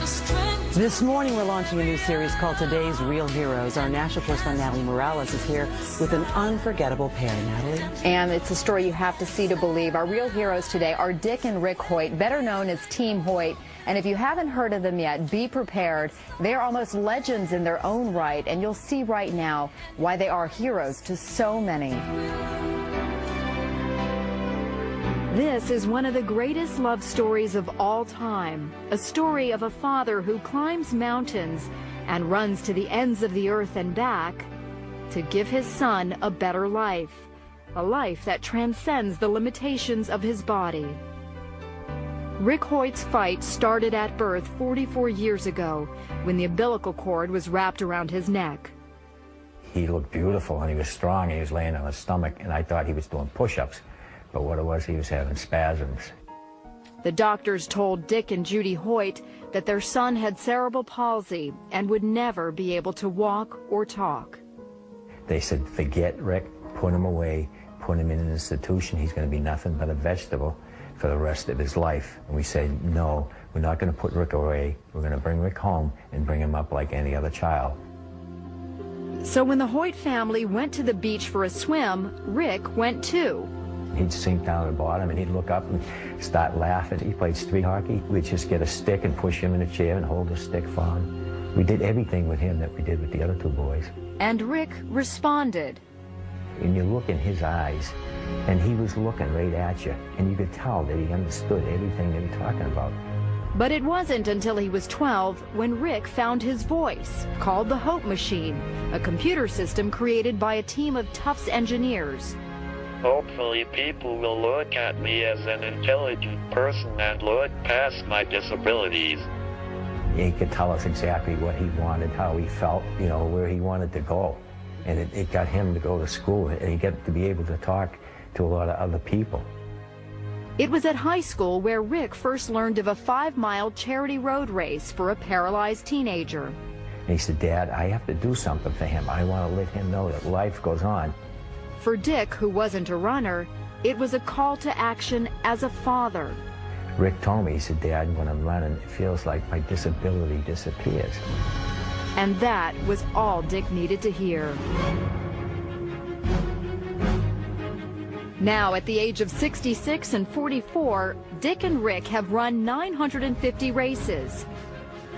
This morning we're launching a new series called Today's Real Heroes. Our national correspondent Natalie Morales is here with an unforgettable pair. Natalie? And it's a story you have to see to believe. Our real heroes today are Dick and Rick Hoyt, better known as Team Hoyt. And if you haven't heard of them yet, be prepared. They are almost legends in their own right, and you'll see right now why they are heroes to so many. This is one of the greatest love stories of all time, a story of a father who climbs mountains and runs to the ends of the earth and back to give his son a better life, a life that transcends the limitations of his body. Rick Hoyt's fight started at birth 44 years ago when the umbilical cord was wrapped around his neck. He looked beautiful and he was strong and he was laying on his stomach, and I thought he was doing push-ups. But what it was, he was having spasms. The doctors told Dick and Judy Hoyt that their son had cerebral palsy and would never be able to walk or talk. They said, forget Rick, put him away, put him in an institution. He's going to be nothing but a vegetable for the rest of his life. And we said, no, we're not going to put Rick away. We're going to bring Rick home and bring him up like any other child. So when the Hoyt family went to the beach for a swim, Rick went too. He'd sink down at the bottom and he'd look up and start laughing. He played street hockey. We'd just get a stick and push him in a chair and hold the stick for him. We did everything with him that we did with the other two boys. And Rick responded. And you look in his eyes, and he was looking right at you, and you could tell that he understood everything they were talking about. But it wasn't until he was 12 when Rick found his voice, called the Hope Machine, a computer system created by a team of Tufts engineers. Hopefully people will look at me as an intelligent person and look past my disabilities. He could tell us exactly what he wanted, how he felt, you know, where he wanted to go. And it got him to go to school, and he got to be able to talk to a lot of other people. It was at high school where Rick first learned of a 5-mile charity road race for a paralyzed teenager. And he said, Dad, I have to do something for him. I want to let him know that life goes on. For Dick, who wasn't a runner, it was a call to action as a father. Rick told me, he said, Dad, when I'm running, it feels like my disability disappears. And that was all Dick needed to hear. Now, at the age of 66 and 44, Dick and Rick have run 950 races,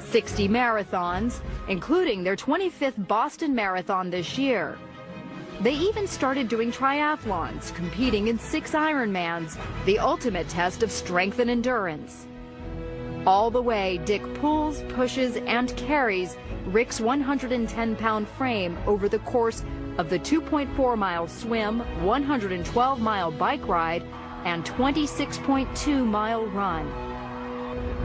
60 marathons, including their 25th Boston Marathon this year. They even started doing triathlons, competing in 6 Ironmans, the ultimate test of strength and endurance. All the way, Dick pulls, pushes, and carries Rick's 110-pound frame over the course of the 2.4-mile swim, 112-mile bike ride, and 26.2-mile run.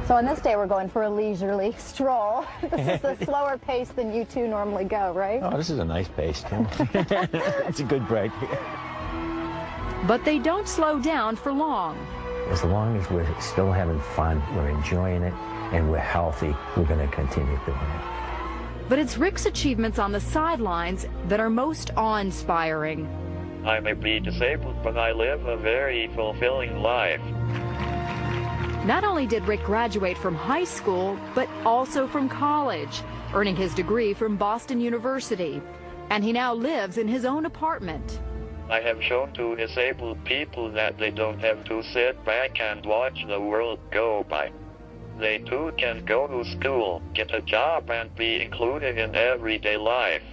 So on this day, we're going for a leisurely stroll. This is a slower pace than you two normally go, right? Oh, this is a nice pace, too. It's a good break. But they don't slow down for long. As long as we're still having fun, we're enjoying it, and we're healthy, we're going to continue doing it. But it's Rick's achievements on the sidelines that are most awe-inspiring. I may be disabled, but I live a very fulfilling life. Not only did Rick graduate from high school, but also from college, earning his degree from Boston University. And he now lives in his own apartment. I have shown to disabled people that they don't have to sit back and watch the world go by. They too can go to school, get a job, and be included in everyday life.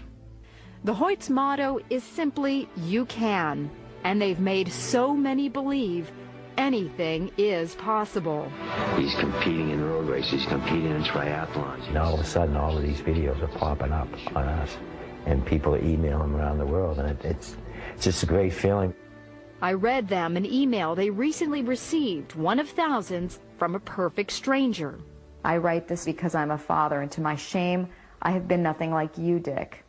The Hoyt's motto is simply, you can. And they've made so many believe anything is possible. He's competing in road races, competing in triathlons. And all of a sudden, all of these videos are popping up on us, and people are emailing around the world, and it's just a great feeling. I read them an email they recently received, one of thousands, from a perfect stranger. I write this because I'm a father, and to my shame, I have been nothing like you, Dick.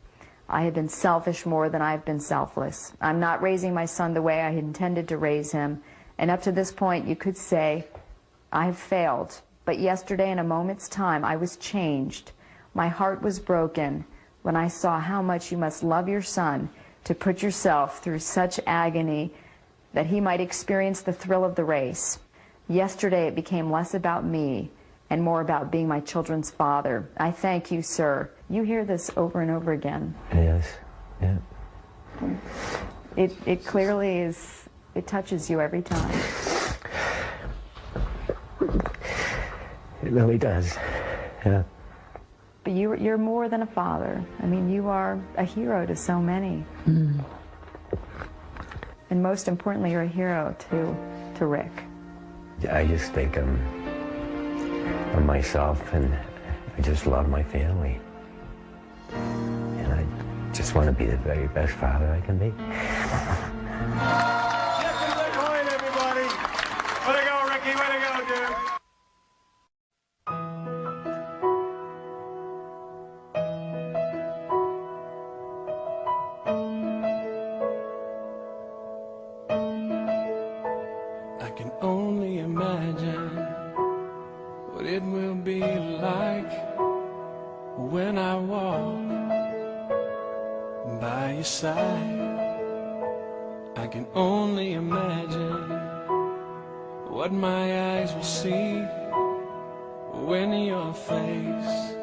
I have been selfish more than I've been selfless. I'm not raising my son the way I had intended to raise him, and up to this point, you could say, I have failed. But yesterday, in a moment's time, I was changed. My heart was broken when I saw how much you must love your son to put yourself through such agony that he might experience the thrill of the race. Yesterday, it became less about me and more about being my children's father. I thank you, sir. You hear this over and over again. Yes, yeah. It clearly is, it touches you every time. It really does, yeah. But you're more than a father. I mean, you are a hero to so many. Mm. And most importantly, you're a hero to Rick. I just think of myself, and I just love my family. And I just want to be the very best father I can be. Chicken the coin, everybody! Way to go, Ricky, way to go, dude! I can only imagine what it will be like when I walk by your side. I can only imagine what my eyes will see when your face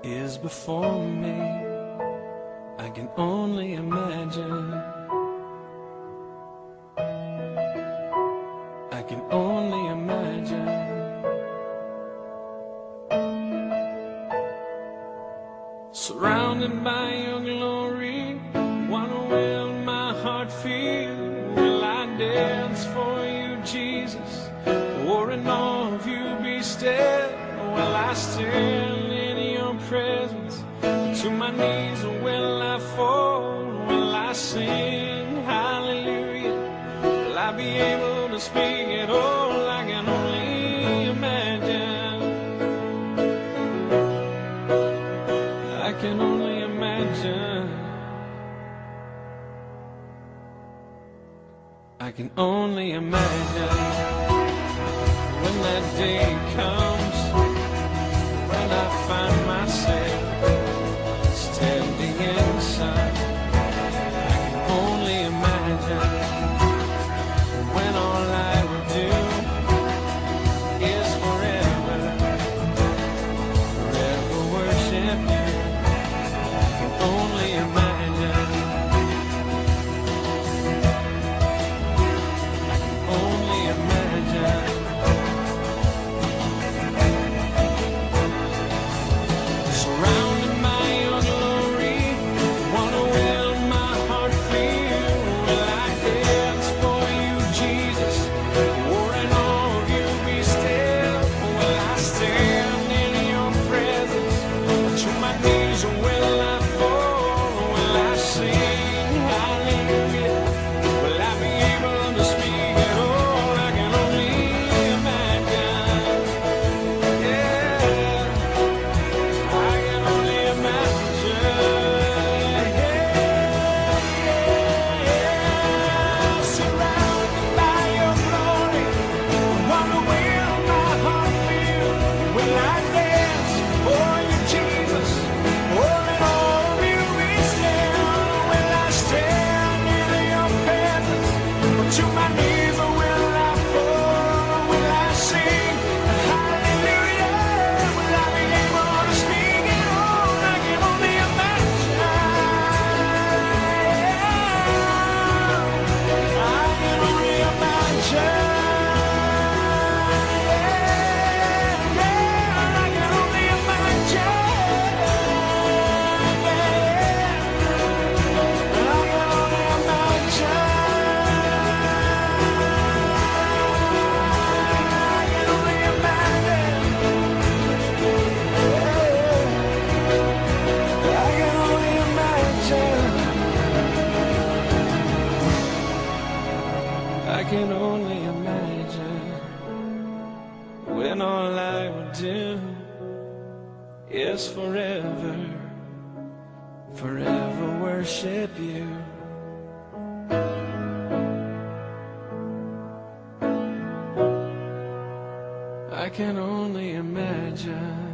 is before me. I can only imagine. I can only imagine. Surrounded by your glory, what will my heart feel? Will I dance for you, Jesus? Or in awe of you be still? Will I stand in your presence? To my knees, or will I fall? Will I sing hallelujah? Will I be able to speak at all? I can only imagine. I can only imagine. I can only imagine when that day comes, when I find myself standing inside. I can only imagine when all I would do is forever, forever worship you. I can only imagine. I can only imagine. Surrounded by your glory, what will my heart feel? Will I dance for you, Jesus? Or in awe of you be still? Will I stand in your presence? To my knees, or will I fall? Will I sing hallelujah? Will I be able to speak at all? I can only imagine. Yeah, I can only imagine. Yeah, surrounded by your glory, what will my heart feel? Will I dance for you, Jesus? Or in all of you be still? Will I stand in your presence? Or to my knees, or will I fall? Or will I sing hallelujah? Will I be able to speak at all? I can only imagine. I can only imagine. I can only imagine. I can only imagine. I can only imagine. I can only imagine. I can only imagine when all I would do is forever, forever worship you. I can only imagine.